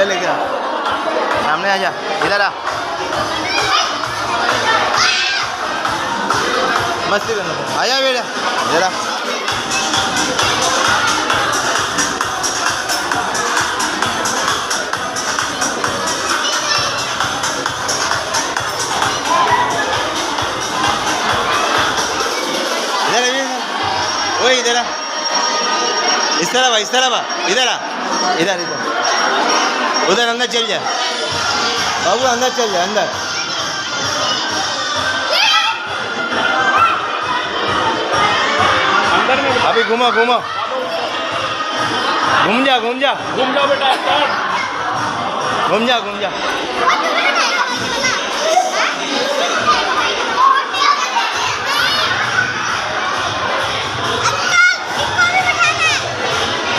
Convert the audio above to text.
ले लेके आ, सामने आ जा, इधर आ, मस्ती करना, आया बेटा, इधर आ। ओए इधर आ, इस तरफ आ, इस तरफ आ, इधर आ, इधर इधर, उधर अंदर चल जा बाबू, अंदर चल जा, अंदर। अंदर में अभी घुमा घुमा, घूम जा घूम जा, घूम जाओ बेटा, घूम जा घूम जा।